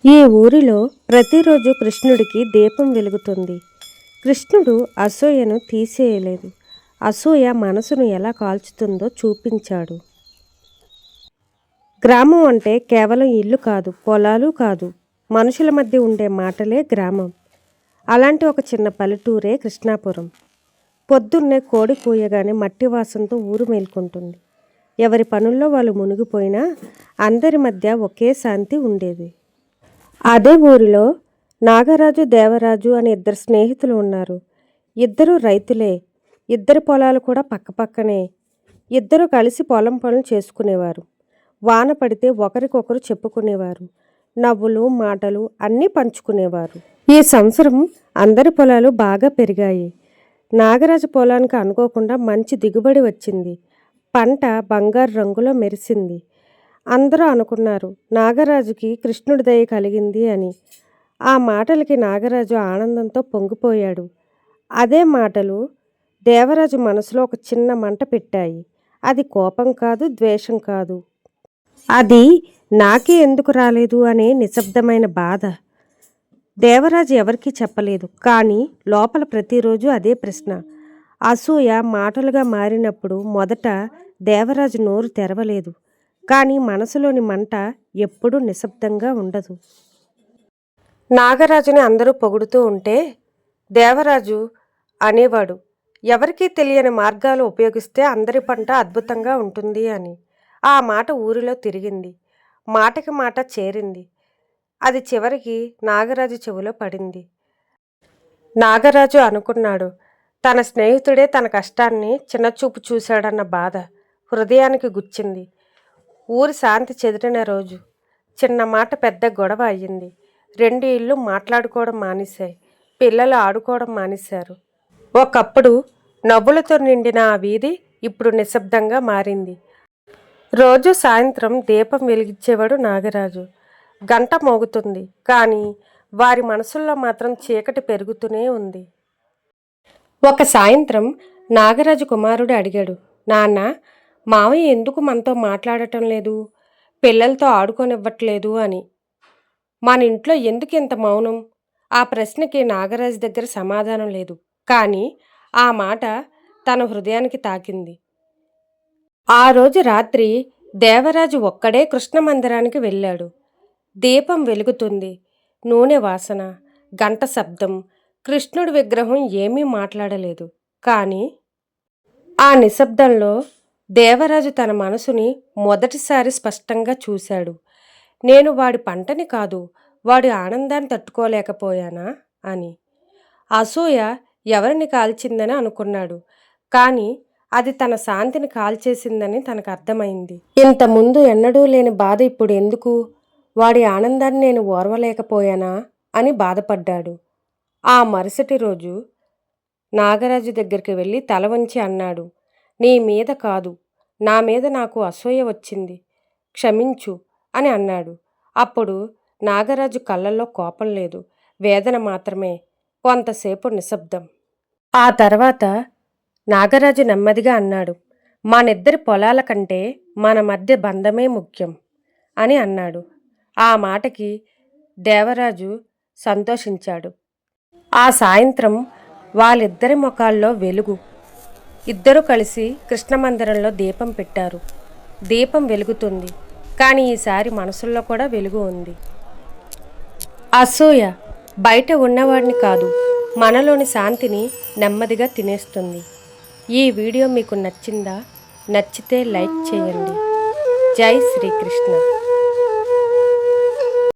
ఈ ఊరిలో ప్రతిరోజు కృష్ణుడికి దీపం వెలుగుతుంది. కృష్ణుడు అసూయను తీసేయలేదు. అసూయ మనసును ఎలా కాల్చుతుందో చూపించాడు. గ్రామం అంటే కేవలం ఇల్లు కాదు, పొలాలు కాదు, మనుషుల మధ్య ఉండే మాటలే గ్రామం. అలాంటి ఒక చిన్న పల్లెటూరే కృష్ణాపురం. పొద్దున్నే కోడి కూయగానే మట్టి వాసనతో ఊరు మేల్కొంటుంది. ఎవరి పనుల్లో వాళ్ళు మునిగిపోయినా అందరి మధ్య ఒకే శాంతి ఉండేది. అదే ఊరిలో నాగరాజు, దేవరాజు అనే ఇద్దరు స్నేహితులు ఉన్నారు. ఇద్దరు రైతులే. ఇద్దరి పొలాలు కూడా పక్కపక్కనే. ఇద్దరు కలిసి పొలం పనులు చేసుకునేవారు. వాన పడితే ఒకరికొకరు చెప్పుకునేవారు. నవ్వులు, మాటలు అన్నీ పంచుకునేవారు. ఈ సంవత్సరం అందరి పొలాలు బాగా పెరిగాయి. నాగరాజు పొలానికి అనుకోకుండా మంచి దిగుబడి వచ్చింది. పంట బంగారు రంగులో మెరిసింది. అందరూ అనుకున్నారు నాగరాజుకి కృష్ణుడి దయ కలిగింది అని. ఆ మాటలకి నాగరాజు ఆనందంతో పొంగిపోయాడు. అదే మాటలు దేవరాజు మనసులో ఒక చిన్న మంట పెట్టాయి. అది కోపం కాదు, ద్వేషం కాదు. అది నాకే ఎందుకు రాలేదు అనే నిశ్శబ్దమైన బాధ. దేవరాజు ఎవరికీ చెప్పలేదు, కానీ లోపల ప్రతిరోజు అదే ప్రశ్న. అసూయ మాటలుగా మారినప్పుడు మొదట దేవరాజు నోరు తెరవలేదు, కానీ మనసులోని మంట ఎప్పుడూ నిశ్శబ్దంగా ఉండదు. నాగరాజుని అందరూ పొగుడుతూ ఉంటే దేవరాజు అనేవాడు, ఎవరికీ తెలియని మార్గాలు ఉపయోగిస్తే అందరి పంట అద్భుతంగా ఉంటుంది అని. ఆ మాట ఊరిలో తిరిగింది. మాటకి మాట చేరింది. అది చివరికి నాగరాజు చెవిలో పడింది. నాగరాజు అనుకున్నాడు, తన స్నేహితుడే తన కష్టాన్ని చిన్నచూపు చూశాడన్న బాధ హృదయానికి గుచ్చింది. ఊరి శాంతి చెదిరిన రోజు. చిన్న మాట పెద్ద గొడవ అయ్యింది. రెండు ఇళ్ళు మాట్లాడుకోవడం మానేశాయి. పిల్లలు ఆడుకోవడం మానేశారు. ఒకప్పుడు నవ్వులతో నిండిన ఆ వీధి ఇప్పుడు నిశ్శబ్దంగా మారింది. రోజు సాయంత్రం దీపం వెలిగించేవాడు నాగరాజు. గంట మోగుతుంది, కానీ వారి మనసుల్లో మాత్రం చీకటి పెరుగుతూనే ఉంది. ఒక సాయంత్రం నాగరాజు కుమారుడు అడిగాడు, నాన్న, మావయ్య ఎందుకు మనతో మాట్లాడటం లేదు, పిల్లలతో ఆడుకోనివ్వట్లేదు అని. మన ఇంట్లో ఎందుకు ఇంత మౌనం? ఆ ప్రశ్నకి నాగరాజు దగ్గర సమాధానం లేదు, కానీ ఆ మాట తన హృదయానికి తాకింది. ఆ రోజు రాత్రి దేవరాజు ఒక్కడే కృష్ణ మందిరానికి వెళ్ళాడు. దీపం వెలుగుతుంది. నూనె వాసన, గంట శబ్దం. కృష్ణుడి విగ్రహం ఏమీ మాట్లాడలేదు, కానీ ఆ నిశ్శబ్దంలో దేవరాజు తన మనసుని మొదటిసారి స్పష్టంగా చూశాడు. నేను వాడి పంటని కాదు, వాడి ఆనందాన్ని తట్టుకోలేకపోయానా అని. అసూయ ఎవరిని కాల్చిందని అనుకున్నాడు, కానీ అది తన శాంతిని కాల్చేసిందని తనకు అర్థమైంది. ఇంతకుముందు ఎన్నడూ లేని బాధ ఇప్పుడు ఎందుకు? వాడి ఆనందాన్ని నేను ఓర్వలేకపోయానా అని బాధపడ్డాడు. ఆ మరుసటి రోజు నాగరాజు దగ్గరికి వెళ్ళి తల వంచి అన్నాడు, నీ మీద కాదు, నా మీద నాకు అసూయ వచ్చింది, క్షమించు అని అన్నాడు. అప్పుడు నాగరాజు కళ్ళల్లో కోపం లేదు, వేదన మాత్రమే. కొంతసేపు నిశ్శబ్దం. ఆ తర్వాత నాగరాజు నెమ్మదిగా అన్నాడు, మనిద్దరి పొలాల కంటే మన మధ్య బంధమే ముఖ్యం అని అన్నాడు. ఆ మాటకి దేవరాజు సంతోషించాడు. ఆ సాయంత్రం వాళ్ళిద్దరి ముఖాల్లో వెలుగు. ఇద్దరూ కలిసి కృష్ణమందిరంలో దీపం పెట్టారు. దీపం వెలుగుతుంది, కానీ ఈసారి మనసుల్లో కూడా వెలుగు ఉంది. అసూయ బయట ఉన్నవాడిని కాదు, మనలోని శాంతిని నెమ్మదిగా తినేస్తుంది. ఈ వీడియో మీకు నచ్చిందా? నచ్చితే లైక్ చేయండి. జై శ్రీకృష్ణ.